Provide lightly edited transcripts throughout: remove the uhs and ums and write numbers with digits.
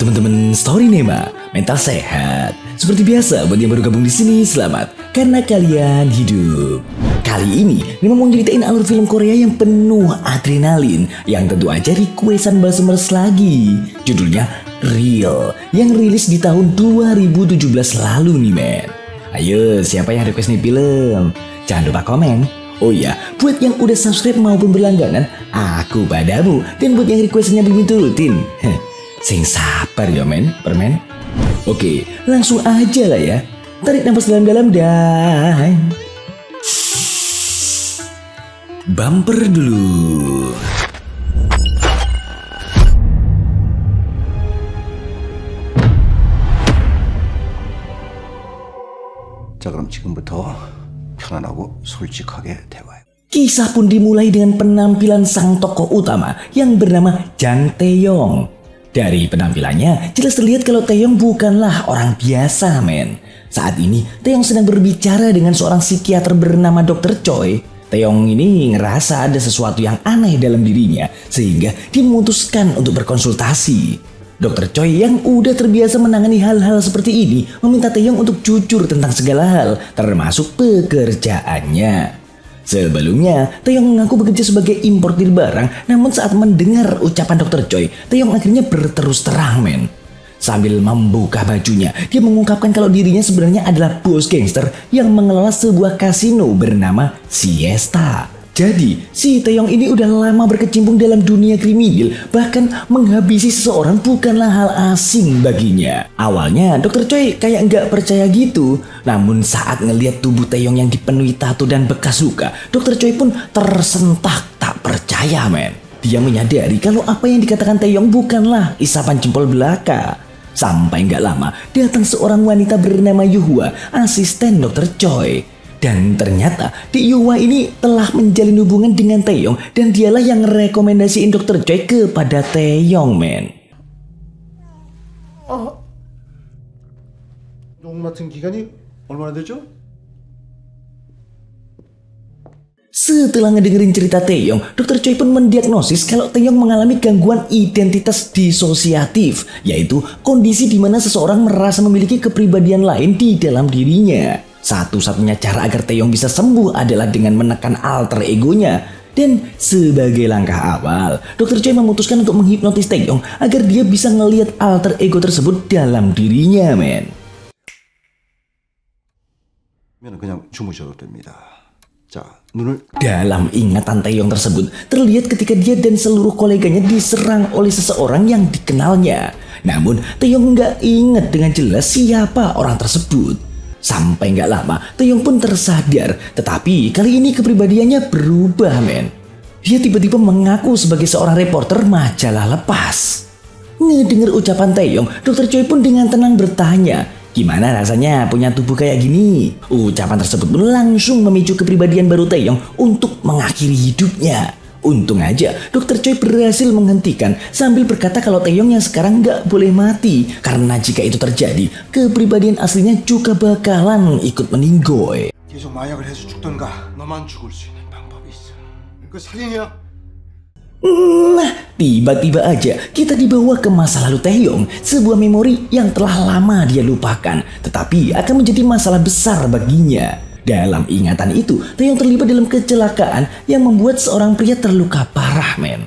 teman-teman Storynema, mental sehat. Seperti biasa, buat yang baru gabung di sini, selamat karena kalian hidup. Kali ini, Nima mau ceritain alur film Korea yang penuh adrenalin, yang tentu aja requestan Basumers lagi. Judulnya Real, yang rilis di tahun 2017 lalu nih men. Ayo, siapa yang request nih film? Jangan lupa komen. Oh iya, buat yang udah subscribe maupun berlangganan, aku padamu. Dan buat yang requestnya belum diturutin, sing sabar ya men, permen. Oke, langsung aja lah ya. Tarik nafas dalam-dalam dan bumper dulu. 자, 그럼 지금부터 편안하고 솔직하게 대화해. Kisah pun dimulai dengan penampilan sang tokoh utama yang bernama Jang Taeyong. Dari penampilannya, jelas terlihat kalau Taeyong bukanlah orang biasa, men. Saat ini, Taeyong sedang berbicara dengan seorang psikiater bernama Dr. Choi. Taeyong ini ngerasa ada sesuatu yang aneh dalam dirinya, sehingga dia memutuskan untuk berkonsultasi. Dr. Choi yang udah terbiasa menangani hal-hal seperti ini, meminta Taeyong untuk jujur tentang segala hal, termasuk pekerjaannya. Sebelumnya, Taeyong mengaku bekerja sebagai importir barang, namun saat mendengar ucapan Dr. Choi, Taeyong akhirnya berterus terang, men. Sambil membuka bajunya, dia mengungkapkan kalau dirinya sebenarnya adalah bos gangster yang mengelola sebuah kasino bernama Siesta. Jadi, si Taeyong ini udah lama berkecimpung dalam dunia kriminal, bahkan menghabisi seseorang bukanlah hal asing baginya. Awalnya, Dr. Choi kayak nggak percaya gitu. Namun saat ngelihat tubuh Taeyong yang dipenuhi tato dan bekas luka, Dr. Choi pun tersentak tak percaya, men. Dia menyadari kalau apa yang dikatakan Taeyong bukanlah isapan jempol belaka. Sampai nggak lama, datang seorang wanita bernama Yuhua, asisten Dr. Choi. Dan ternyata Di Yuhua ini telah menjalin hubungan dengan Taeyong dan dialah yang rekomendasiin Dr. Choi kepada Taeyong, men. 용 맡은 기간이 얼마나 됐죠? Setelah ngedengerin cerita Taeyong, Dr. Choi pun mendiagnosis kalau Taeyong mengalami gangguan identitas disosiatif, yaitu kondisi di mana seseorang merasa memiliki kepribadian lain di dalam dirinya. Satu-satunya cara agar Taeyong bisa sembuh adalah dengan menekan alter egonya. Dan sebagai langkah awal, Dr. Choi memutuskan untuk menghipnotis Taeyong agar dia bisa ngelihat alter ego tersebut dalam dirinya, men. 그냥 주무셔도 됩니다. 자, 눈을. Dalam ingatan Taeyong tersebut, terlihat ketika dia dan seluruh koleganya diserang oleh seseorang yang dikenalnya. Namun, Taeyong nggak ingat dengan jelas siapa orang tersebut. Sampai nggak lama, Taeyong pun tersadar. Tetapi kali ini kepribadiannya berubah, men. Dia tiba-tiba mengaku sebagai seorang reporter majalah lepas. Ngedenger ucapan Taeyong, Dr. Choi pun dengan tenang bertanya, gimana rasanya punya tubuh kayak gini? Ucapan tersebut pun langsung memicu kepribadian baru Taeyong untuk mengakhiri hidupnya. Untung aja Dr. Choi berhasil menghentikan sambil berkata kalau Taeyong yang sekarang nggak boleh mati. Karena jika itu terjadi, kepribadian aslinya juga bakalan ikut meninggoy. 계속 마약을 해서 죽던가 너만 죽을 수 있는 방법이 있어. 그 살인이야. Nah, tiba-tiba aja kita dibawa ke masa lalu Taeyong, sebuah memori yang telah lama dia lupakan, tetapi akan menjadi masalah besar baginya. Dalam ingatan itu, Taeyong terlibat dalam kecelakaan yang membuat seorang pria terluka parah, men.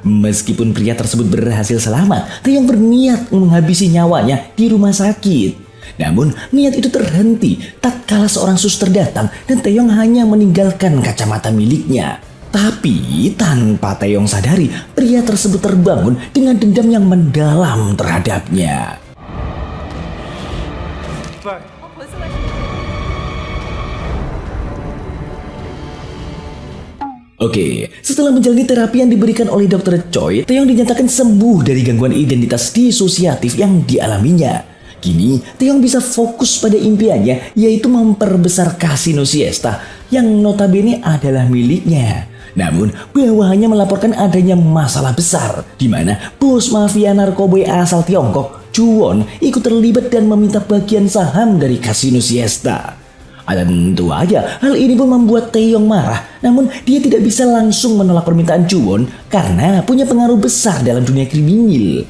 Meskipun pria tersebut berhasil selamat, Taeyong berniat menghabisi nyawanya di rumah sakit. Namun, niat itu terhenti tatkala seorang suster datang dan Taeyong hanya meninggalkan kacamata miliknya. Tapi tanpa Taeyong sadari, pria tersebut terbangun dengan dendam yang mendalam terhadapnya. Oke, setelah menjalani terapi yang diberikan oleh Dr. Choi, Taeyong dinyatakan sembuh dari gangguan identitas disosiatif yang dialaminya. Kini, Taeyong bisa fokus pada impiannya, yaitu memperbesar kasino Siesta yang notabene adalah miliknya. Namun, bawahannya melaporkan adanya masalah besar, di mana bos mafia narkoba asal Tiongkok, Juwon, ikut terlibat dan meminta bagian saham dari kasino Siesta. Tentu aja hal ini pun membuat Taeyong marah, namun dia tidak bisa langsung menolak permintaan Juwon karena punya pengaruh besar dalam dunia kriminal.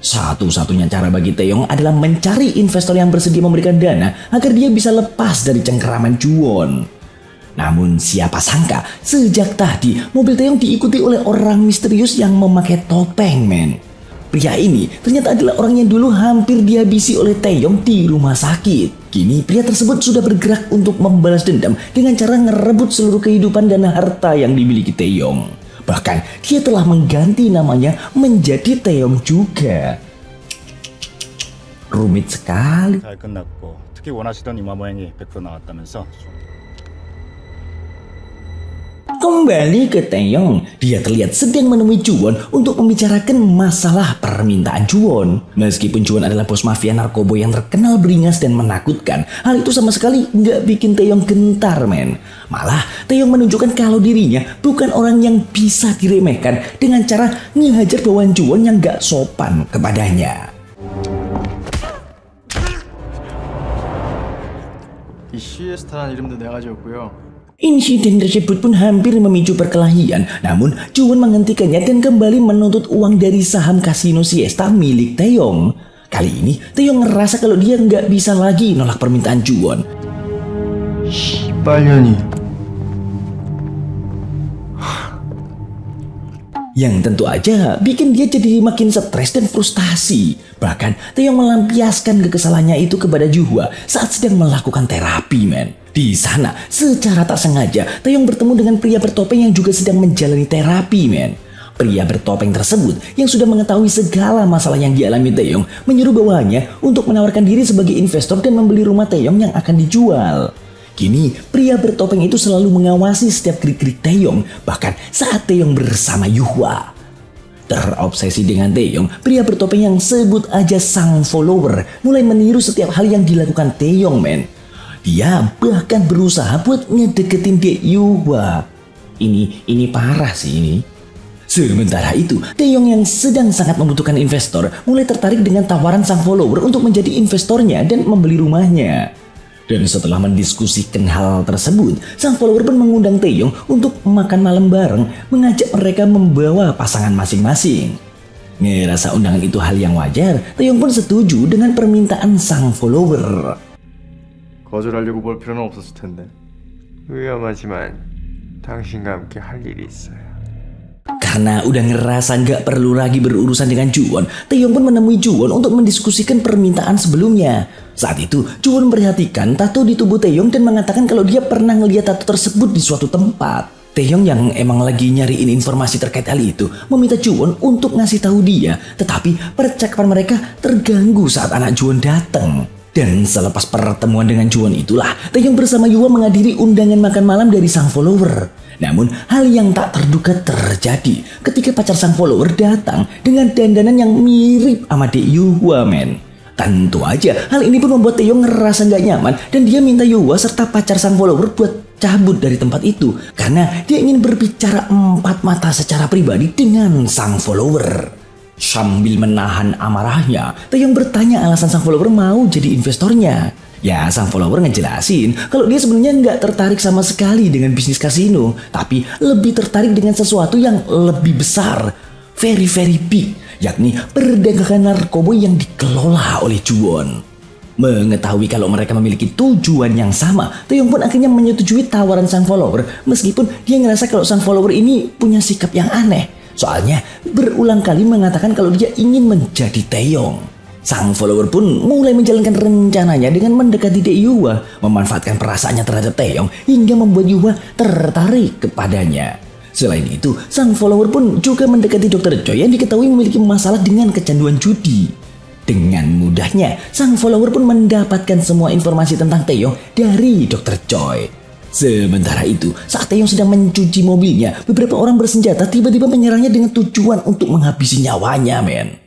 Satu-satunya cara bagi Taeyong adalah mencari investor yang bersedia memberikan dana agar dia bisa lepas dari cengkeraman Juwon. Namun siapa sangka sejak tadi mobil Taeyong diikuti oleh orang misterius yang memakai topeng, men. Pria ini ternyata adalah orang yang dulu hampir dihabisi oleh Taeyong di rumah sakit. Kini pria tersebut sudah bergerak untuk membalas dendam dengan cara ngerebut seluruh kehidupan dan harta yang dimiliki Taeyong. Bahkan dia telah mengganti namanya menjadi Taeyong juga. Rumit sekali. 잘 끝났고 특히 원하시던 이마 모양이 100% 나왔다면서. Kembali ke Taeyong, dia terlihat sedang menemui Juwon untuk membicarakan masalah permintaan Juwon. Meskipun Juwon adalah bos mafia narkoba yang terkenal beringas dan menakutkan, hal itu sama sekali nggak bikin Taeyong gentar, men. Malah Taeyong menunjukkan kalau dirinya bukan orang yang bisa diremehkan dengan cara ngehajar bawaan Juwon yang nggak sopan kepadanya. 이 시에스타라는 이름도 내가 지었고요. Insiden tersebut pun hampir memicu perkelahian, namun Juwon menghentikannya dan kembali menuntut uang dari saham kasino Siesta milik Taeyong. Kali ini Taeyong ngerasa kalau dia nggak bisa lagi nolak permintaan Juwon. 빨년이. Yang tentu aja bikin dia jadi makin stres dan frustasi. Bahkan Taeyong melampiaskan kekesalannya itu kepada Juhwa saat sedang melakukan terapi, men. Di sana, secara tak sengaja, Taeyong bertemu dengan pria bertopeng yang juga sedang menjalani terapi, men. Pria bertopeng tersebut yang sudah mengetahui segala masalah yang dialami Taeyong menyuruh bawahannya untuk menawarkan diri sebagai investor dan membeli rumah Taeyong yang akan dijual. Kini, pria bertopeng itu selalu mengawasi setiap gerik-gerik Taeyong, bahkan saat Taeyong bersama Yuhwa. Terobsesi dengan Taeyong, pria bertopeng yang sebut aja sang follower mulai meniru setiap hal yang dilakukan Taeyong, men. Dia bahkan berusaha buat ngedeketin Dek Yuhwa. Ini parah sih ini. Sementara itu, Taeyong yang sedang sangat membutuhkan investor mulai tertarik dengan tawaran sang follower untuk menjadi investornya dan membeli rumahnya. Dan setelah mendiskusikan hal tersebut, sang follower pun mengundang Taeyong untuk makan malam bareng, mengajak mereka membawa pasangan masing-masing. Ngerasa undangan itu hal yang wajar, Taeyong pun setuju dengan permintaan sang follower. 거절하려고 볼 필요는 없었을 텐데. 위험하지만 당신과 함께 할 일이 있어요. Karena udah ngerasa nggak perlu lagi berurusan dengan Juwon, Taeyong pun menemui Juwon untuk mendiskusikan permintaan sebelumnya. Saat itu, Juwon memperhatikan tato di tubuh Taeyong dan mengatakan kalau dia pernah ngeliat tato tersebut di suatu tempat. Taeyong yang emang lagi nyariin informasi terkait hal itu meminta Juwon untuk ngasih tahu dia, tetapi percakapan mereka terganggu saat anak Juwon datang. Dan selepas pertemuan dengan Juwon itulah, Taeyong bersama Yuhwa menghadiri undangan makan malam dari sang follower. Namun, hal yang tak terduga terjadi ketika pacar sang follower datang dengan dandanan yang mirip sama Dek Yuhwa, men. Tentu aja, hal ini pun membuat Taeyong ngerasa gak nyaman dan dia minta Yuhwa serta pacar sang follower buat cabut dari tempat itu karena dia ingin berbicara empat mata secara pribadi dengan sang follower. Sambil menahan amarahnya, Taeyong bertanya alasan sang follower mau jadi investornya. Ya, sang follower ngejelasin kalau dia sebenarnya nggak tertarik sama sekali dengan bisnis kasino, tapi lebih tertarik dengan sesuatu yang lebih besar, very big, yakni perdagangan narkoba yang dikelola oleh Juwon. Mengetahui kalau mereka memiliki tujuan yang sama, Taeyong pun akhirnya menyetujui tawaran sang follower meskipun dia ngerasa kalau sang follower ini punya sikap yang aneh. Soalnya berulang kali mengatakan kalau dia ingin menjadi Taeyong. Sang follower pun mulai menjalankan rencananya dengan mendekati Dek Yuhwa, memanfaatkan perasaannya terhadap Taeyong hingga membuat Yuhwa tertarik kepadanya. Selain itu, sang follower pun juga mendekati Dr. Choi yang diketahui memiliki masalah dengan kecanduan judi. Dengan mudahnya, sang follower pun mendapatkan semua informasi tentang Taeyong dari Dr. Choi. Sementara itu, saat Taeyong sedang mencuci mobilnya, beberapa orang bersenjata tiba-tiba menyerangnya dengan tujuan untuk menghabisi nyawanya, men.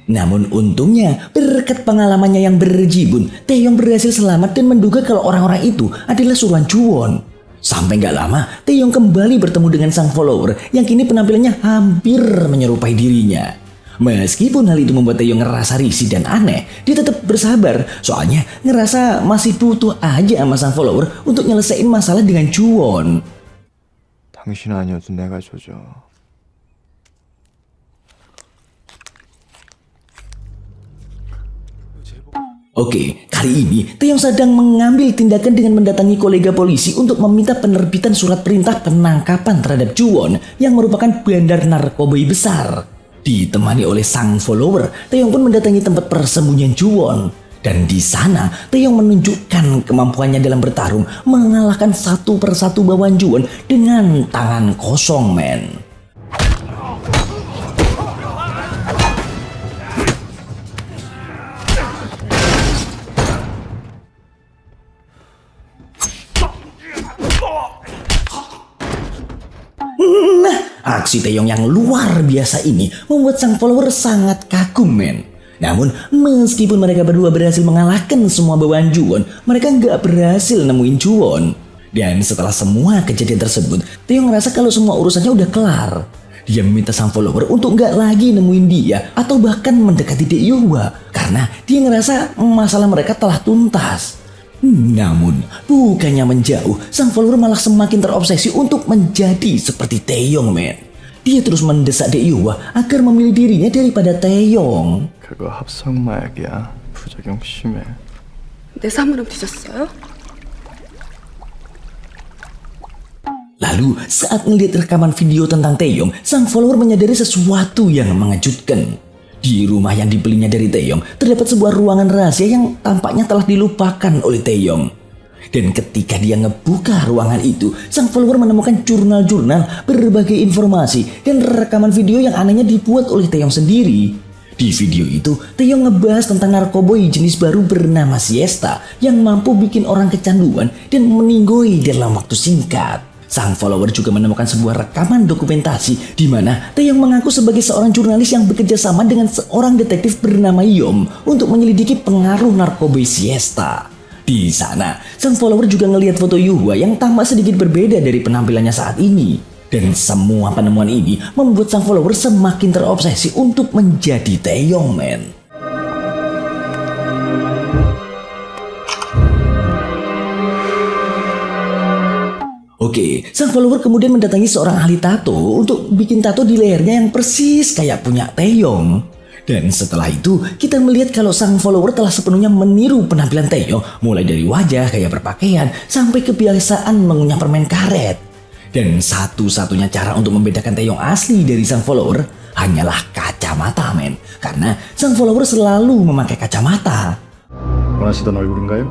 Namun untungnya, berkat pengalamannya yang berjibun, Taeyong berhasil selamat dan menduga kalau orang-orang itu adalah suruhan Juwon. Sampai gak lama, Taeyong kembali bertemu dengan sang follower yang kini penampilannya hampir menyerupai dirinya. Meskipun hal itu membuat Taeyong ngerasa risih dan aneh, dia tetap bersabar. Soalnya ngerasa masih butuh aja sama sang follower untuk nyelesain masalah dengan Juwon. 당신 아니어도 내가 조져. Oke, kali ini Taeyong sedang mengambil tindakan dengan mendatangi kolega polisi untuk meminta penerbitan surat perintah penangkapan terhadap Juwon yang merupakan bandar narkoba besar. Ditemani oleh sang follower, Taeyong pun mendatangi tempat persembunyian Juwon. Dan di sana, Taeyong menunjukkan kemampuannya dalam bertarung mengalahkan satu persatu bawahan Juwon dengan tangan kosong, men. Nah, aksi Taeyong yang luar biasa ini membuat sang follower sangat kagum, men. Namun, meskipun mereka berdua berhasil mengalahkan semua bawahan Juwon, mereka nggak berhasil nemuin Juwon. Dan setelah semua kejadian tersebut, Taeyong ngerasa kalau semua urusannya udah kelar. Dia meminta sang follower untuk nggak lagi nemuin dia atau bahkan mendekati Daeyuhwa karena dia ngerasa masalah mereka telah tuntas. Namun, bukannya menjauh, sang follower malah semakin terobsesi untuk menjadi seperti Taeyong, men. Dia terus mendesak Daeyuhwa agar memilih dirinya daripada Taeyong. 그거 합성마약이야. 부작용 심해. 내 사물함 뒤졌어요? Lalu, saat melihat rekaman video tentang Taeyong, sang follower menyadari sesuatu yang mengejutkan. Di rumah yang dibelinya dari Taeyong, terdapat sebuah ruangan rahasia yang tampaknya telah dilupakan oleh Taeyong. Dan ketika dia ngebuka ruangan itu, sang follower menemukan jurnal-jurnal berbagai informasi dan rekaman video yang anehnya dibuat oleh Taeyong sendiri. Di video itu, Taeyong ngebahas tentang narkoboy jenis baru bernama Siesta yang mampu bikin orang kecanduan dan meninggoy dalam waktu singkat. Sang follower juga menemukan sebuah rekaman dokumentasi di mana Taeyong mengaku sebagai seorang jurnalis yang bekerja sama dengan seorang detektif bernama Yom untuk menyelidiki pengaruh narkoba Siesta. Di sana, sang follower juga ngelihat foto Yuhwa yang tampak sedikit berbeda dari penampilannya saat ini. Dan semua penemuan ini membuat sang follower semakin terobsesi untuk menjadi Taeyong, men. Oke, sang follower kemudian mendatangi seorang ahli tato untuk bikin tato di lehernya yang persis kayak punya Taeyong. Dan setelah itu, kita melihat kalau sang follower telah sepenuhnya meniru penampilan Taeyong, mulai dari wajah, gaya berpakaian, sampai kebiasaan mengunyah permen karet. Dan satu-satunya cara untuk membedakan Taeyong asli dari sang follower hanyalah kacamata, men. Karena sang follower selalu memakai kacamata. 원하시던 얼굴인가요?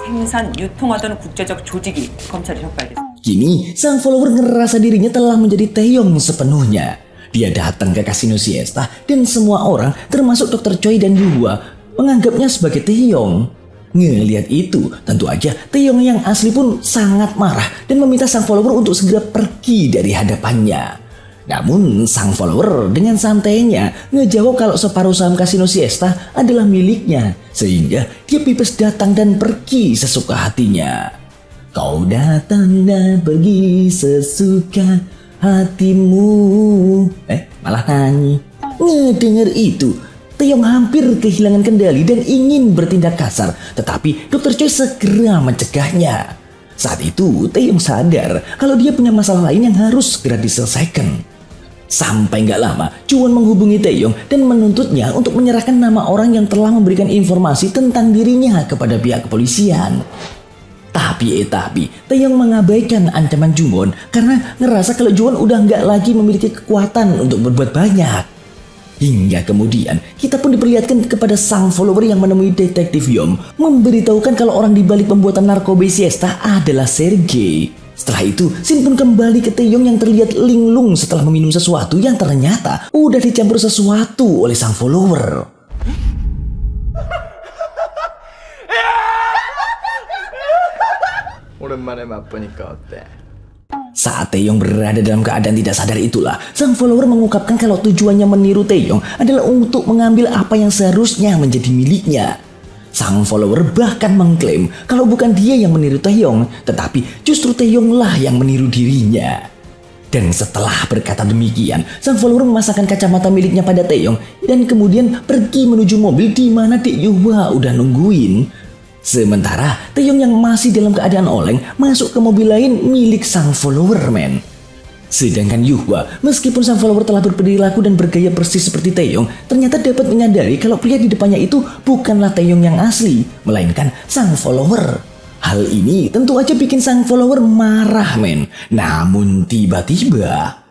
생산, 유통하던 국제적 조직이 검찰에 적발됐습니다. Kini, sang follower ngerasa dirinya telah menjadi Taeyong sepenuhnya. Dia datang ke kasino Siesta dan semua orang, termasuk Dr. Choi dan Yuhwa, menganggapnya sebagai Taeyong. Ngelihat itu, tentu aja Taeyong yang asli pun sangat marah dan meminta sang follower untuk segera pergi dari hadapannya. Namun, sang follower dengan santainya ngejawab kalau separuh saham kasino Siesta adalah miliknya, sehingga dia pipes datang dan pergi sesuka hatinya. Kau datang dan pergi sesuka hatimu. Malah nyanyi. Ngedenger itu, Taeyong hampir kehilangan kendali dan ingin bertindak kasar, tetapi Dr. Choi segera mencegahnya. Saat itu, Taeyong sadar kalau dia punya masalah lain yang harus segera diselesaikan. Sampai nggak lama, Juwon menghubungi Taeyong dan menuntutnya untuk menyerahkan nama orang yang telah memberikan informasi tentang dirinya kepada pihak kepolisian. Tapi Taeyong mengabaikan ancaman Juwon karena ngerasa kalau Juwon udah nggak lagi memiliki kekuatan untuk berbuat banyak. Hingga kemudian, kita pun diperlihatkan kepada sang follower yang menemui detektif Yom, memberitahukan kalau orang di balik pembuatan narkoba Siesta adalah Sergei. Setelah itu, Shin pun kembali ke Taeyong yang terlihat linglung setelah meminum sesuatu yang ternyata udah dicampur sesuatu oleh sang follower. 오랜만에 맛보니까 어때? Saat Taeyong berada dalam keadaan tidak sadar itulah, sang follower mengungkapkan kalau tujuannya meniru Taeyong adalah untuk mengambil apa yang seharusnya menjadi miliknya. Sang follower bahkan mengklaim kalau bukan dia yang meniru Taeyong, tetapi justru Taeyong lah yang meniru dirinya. Dan setelah berkata demikian, sang follower memasangkan kacamata miliknya pada Taeyong dan kemudian pergi menuju mobil di mana Dek Yuhwa udah nungguin. Sementara Taeyong yang masih dalam keadaan oleng masuk ke mobil lain milik sang follower, men. Sedangkan Yuhwa, meskipun sang follower telah berperilaku dan bergaya persis seperti Taeyong, ternyata dapat menyadari kalau pria di depannya itu bukanlah Taeyong yang asli, melainkan sang follower. Hal ini tentu aja bikin sang follower marah, men. Namun tiba-tiba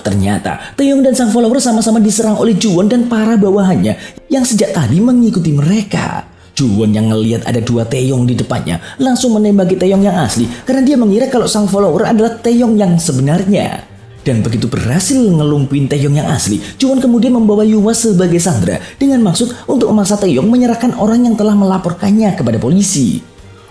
ternyata Taeyong dan sang follower sama-sama diserang oleh Juwon dan para bawahannya yang sejak tadi mengikuti mereka. Juwon yang ngelihat ada dua Taeyong di depannya langsung menembaki Taeyong yang asli karena dia mengira kalau sang follower adalah Taeyong yang sebenarnya. Dan begitu berhasil ngelumpuin Taeyong yang asli, Juwon kemudian membawa Yuhwa sebagai sandera dengan maksud untuk memaksa Taeyong menyerahkan orang yang telah melaporkannya kepada polisi.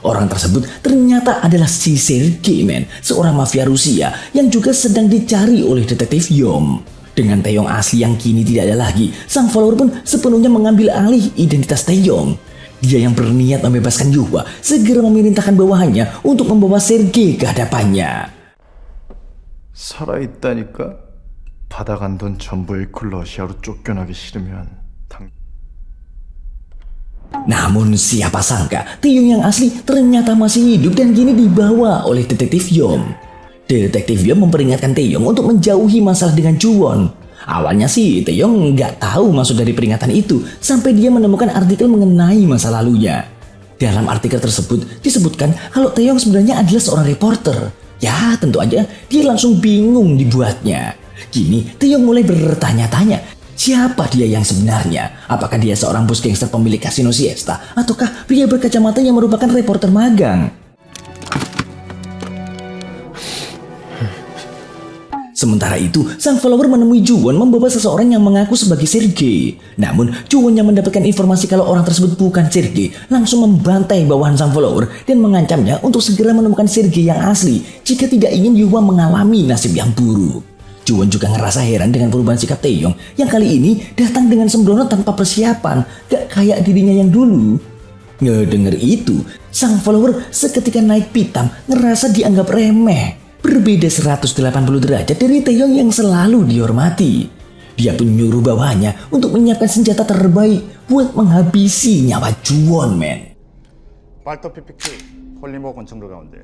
Orang tersebut ternyata adalah si Sergei, men, seorang mafia Rusia yang juga sedang dicari oleh detektif Yom. Dengan Taeyong asli yang kini tidak ada lagi, sang follower pun sepenuhnya mengambil alih identitas Taeyong. Dia yang berniat membebaskan Yuhwa segera memerintahkan bawahannya untuk membawa Sergei ke hadapannya. 살아있다니까? 받아간 돈 전부 잃고 러시아로 쫓겨나기 싫으면 Namun siapa sangka Taeyong yang asli ternyata masih hidup dan kini dibawa oleh detektif Yom. Detektif Yom memperingatkan Taeyong untuk menjauhi masalah dengan Juwon. Awalnya sih Taeyong nggak tahu maksud dari peringatan itu sampai dia menemukan artikel mengenai masa lalunya. Dalam artikel tersebut disebutkan kalau Taeyong sebenarnya adalah seorang reporter. Ya tentu aja dia langsung bingung dibuatnya. Kini Taeyong mulai bertanya-tanya, siapa dia yang sebenarnya? Apakah dia seorang bos gangster pemilik kasino Siesta? Ataukah pria berkacamata yang merupakan reporter magang? Sementara itu, sang follower menemui Juwon membawa seseorang yang mengaku sebagai Sergei. Namun, Juwon yang mendapatkan informasi kalau orang tersebut bukan Sergei, langsung membantai bawahan sang follower dan mengancamnya untuk segera menemukan Sergei yang asli jika tidak ingin Yuhwa mengalami nasib yang buruk. Juwon juga ngerasa heran dengan perubahan sikap Taeyong yang kali ini datang dengan sembrono tanpa persiapan, gak kayak dirinya yang dulu. Ngedenger itu, sang follower seketika naik pitam ngerasa dianggap remeh. Berbeda 180 derajat dari Taeyong yang selalu dihormati. Dia pun nyuruh bawahannya untuk menyiapkan senjata terbaik buat menghabisi nyawa Juwon, men. 빨도 PPT 홀리모 권총들 가운데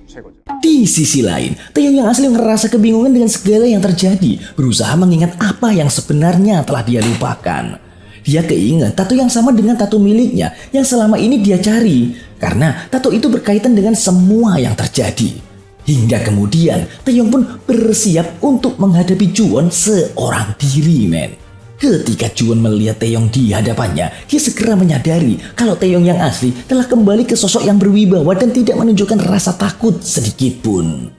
최고죠. Di sisi lain, Taeyong yang asli ngerasa kebingungan dengan segala yang terjadi, berusaha mengingat apa yang sebenarnya telah dia lupakan. Dia keinget tato yang sama dengan tato miliknya yang selama ini dia cari, karena tato itu berkaitan dengan semua yang terjadi. Hingga kemudian Taeyong pun bersiap untuk menghadapi Juwon seorang diri, men. Ketika Juwon melihat Taeyong di hadapannya, dia segera menyadari kalau Taeyong yang asli telah kembali ke sosok yang berwibawa dan tidak menunjukkan rasa takut sedikit pun.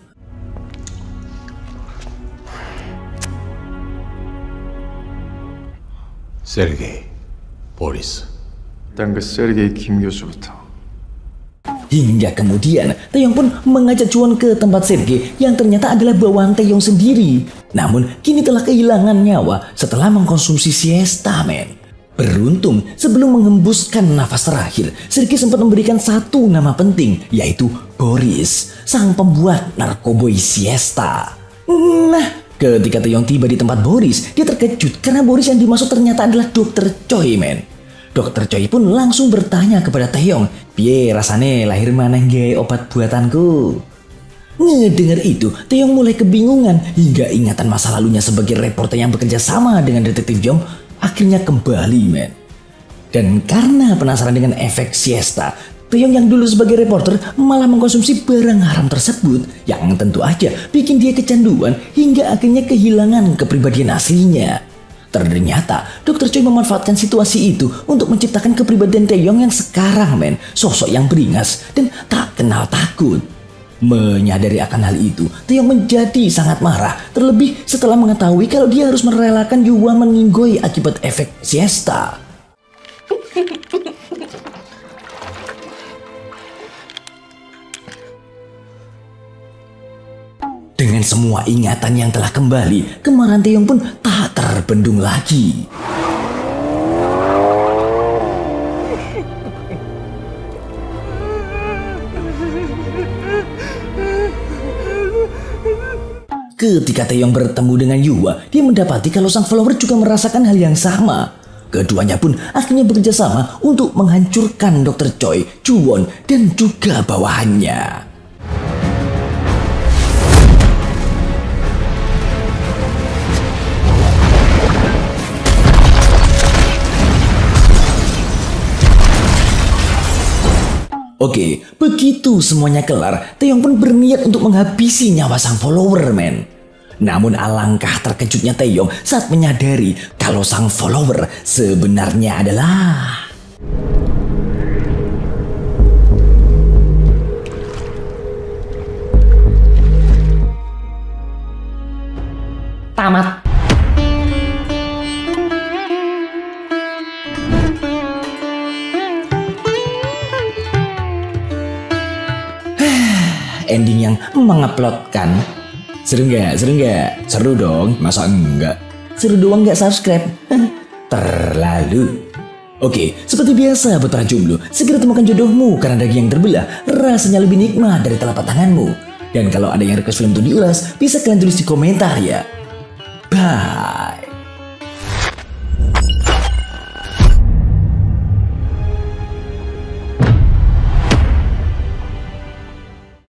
세르게이, 보리스. 일단 그 세르게이 김 교수부터. Hingga kemudian Taeyong pun mengajak Juwon ke tempat Sergei yang ternyata adalah bawahan Taeyong sendiri. Namun kini telah kehilangan nyawa setelah mengkonsumsi siesta, men. Beruntung sebelum menghembuskan nafas terakhir, Sergei sempat memberikan satu nama penting, yaitu Boris, sang pembuat narkoboy siesta. Nah, ketika Taeyong tiba di tempat Boris, dia terkejut karena Boris yang dimaksud ternyata adalah Dr. Choi, men. Dr. Choi pun langsung bertanya kepada Taeyong, "Piye rasane lahir maneh nggih obat buatanku?" Ngedengar itu, Taeyong mulai kebingungan hingga ingatan masa lalunya sebagai reporter yang bekerja sama dengan detektif Yom akhirnya kembali, men. Dan karena penasaran dengan efek siesta, Taeyong yang dulu sebagai reporter malah mengkonsumsi barang haram tersebut yang tentu aja bikin dia kecanduan hingga akhirnya kehilangan kepribadian aslinya. Ternyata Dr. Choi memanfaatkan situasi itu untuk menciptakan kepribadian Taeyong yang sekarang, men, sosok yang beringas dan tak kenal takut. Menyadari akan hal itu, Taeyong menjadi sangat marah, terlebih setelah mengetahui kalau dia harus merelakan Yuhwa meninggoy akibat efek siesta. Dengan semua ingatan yang telah kembali, kemarahan Taeyong pun tak terbendung lagi. Ketika Taeyong bertemu dengan Yua, dia mendapati kalau sang follower juga merasakan hal yang sama. Keduanya pun akhirnya bekerja sama untuk menghancurkan Dr. Choi, Juwon, dan juga bawahannya. Oke, begitu semuanya kelar, Taeyong pun berniat untuk menghabisi nyawa sang follower, men. Namun alangkah terkejutnya Taeyong saat menyadari kalau sang follower sebenarnya adalah... tamat. Ending yang mengaplodkan. Seru nggak? Seru nggak? Seru dong. Masa enggak? Seru doang nggak subscribe? Terlalu. Oke, seperti biasa buat para jomblo, segera temukan jodohmu karena daging yang terbelah rasanya lebih nikmat dari telapak tanganmu. Dan kalau ada yang request film untuk diulas, bisa kalian tulis di komentar ya. Bye.